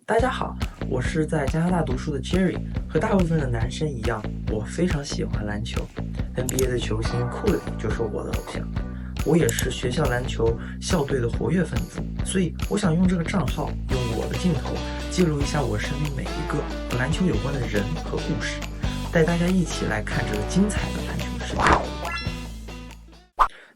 大家好，我是在加拿大读书的 Jerry，和大部分的男生一样，我非常喜欢篮球。NBA 的球星库里就是我的偶像，我也是学校篮球校队的活跃分子，所以我想用这个账号，用我的镜头记录一下我身边每一个和篮球有关的人和故事，带大家一起来看这个精彩的篮球世界。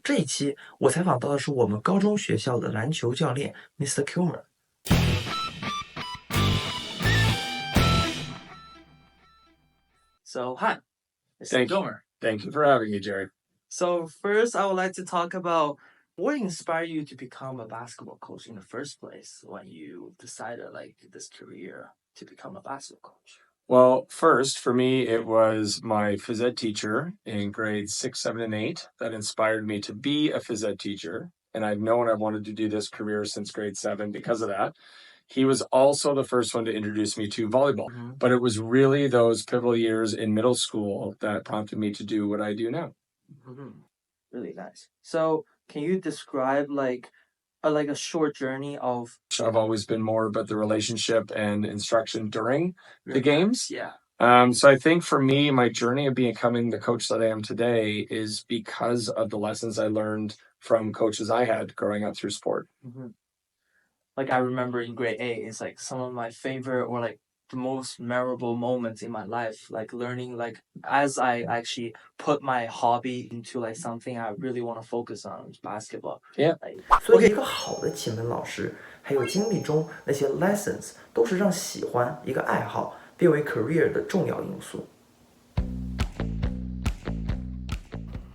这一期我采访到的是我们高中学校的篮球教练 Mr. Kilmer。So, hi, Mr. Kilmer. Thank you for having me, Jerry. So, first, I would like to talk about what inspired you to become a basketball coach in the first place when you decided, this career to become a basketball coach. Well, first, for me, it was my phys ed teacher in grades 6, 7, and 8 that inspired me to be a phys ed teacher. And I've known I wanted to do this career since grade 7 because of that. He was also the first one to introduce me to volleyball, but it was really those pivotal years in middle school that prompted me to do what I do now. Really nice. So, can you describe a short journey of? I've always been more about the relationship and instruction during the games. Yeah. So I think for me, my journey of becoming the coach that I am today is because of the lessons I learned from coaches I had growing up through sport. I remember in grade 8, it's some of my favorite or the most memorable moments in my life, learning as I actually put my hobby into something I really want to focus on, basketball. Yeah. 所以一个好的启蒙老师，还有经历中那些 lessons， 都是让喜欢一个爱好变为 career 的重要因素。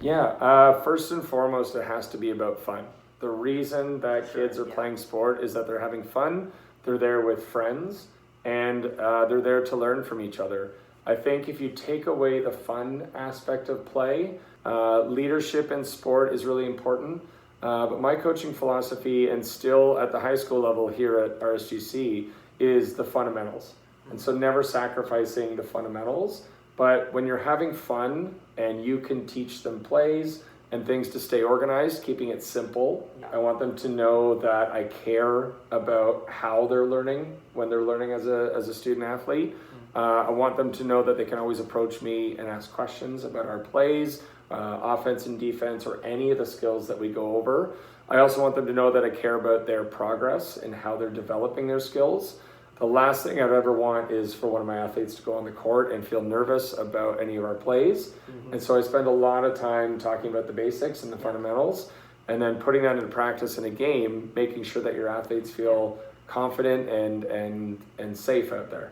Yeah, first and foremost, it has to be about fun. The reason that kids are playing sport is that they're having fun, they're there with friends, and they're there to learn from each other. I think if you take away the fun aspect of play, leadership in sport is really important. But my coaching philosophy, and still at the high school level here at RSGC, is the fundamentals. And so never sacrificing the fundamentals. But when you're having fun and you can teach them plays and things to stay organized, keeping it simple. I want them to know that I care about how they're learning when they're learning as a student athlete. I want them to know that they can always approach me and ask questions about our plays, offense and defense, or any of the skills that we go over. I also want them to know that I care about their progress and how they're developing their skills. The last thing I'd ever want is for one of my athletes to go on the court and feel nervous about any of our plays. And so I spend a lot of time talking about the basics and the fundamentals, and then putting that into practice in a game, making sure that your athletes feel confident and safe out there.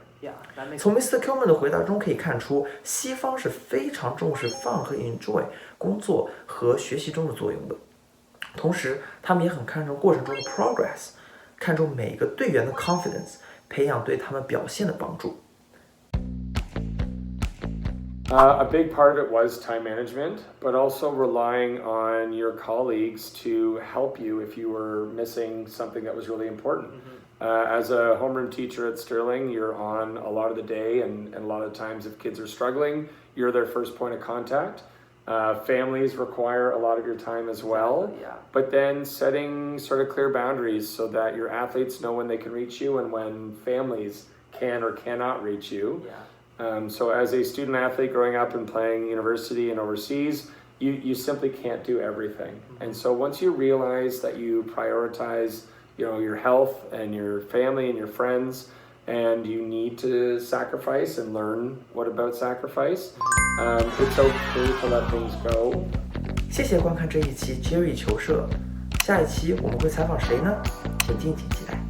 从 Mr. Kilmer 的回答中可以看出，西方是非常重视 fun 和 enjoy 工作和学习中的作用的，同时他们也很看重过程中的 progress， 看重每个队员的 confidence， 培养对他们表现的帮助。A big part of it was time management, but also relying on your colleagues to help you if you were missing something that was really important. As a homeroom teacher at Sterling, you're on a lot of the day, and a lot of times if kids are struggling, you're their first point of contact. Families require a lot of your time as well, but then setting sort of clear boundaries so that your athletes know when they can reach you and when families can or cannot reach you. So as a student athlete growing up and playing university and overseas, you simply can't do everything. And so once you realize that you prioritize, your health and your family and your friends, and you need to sacrifice and learn what about sacrifice, it's okay to let things go. 谢谢观看这一期 Jerry 球社，下一期我们会采访谁呢？请敬请期待。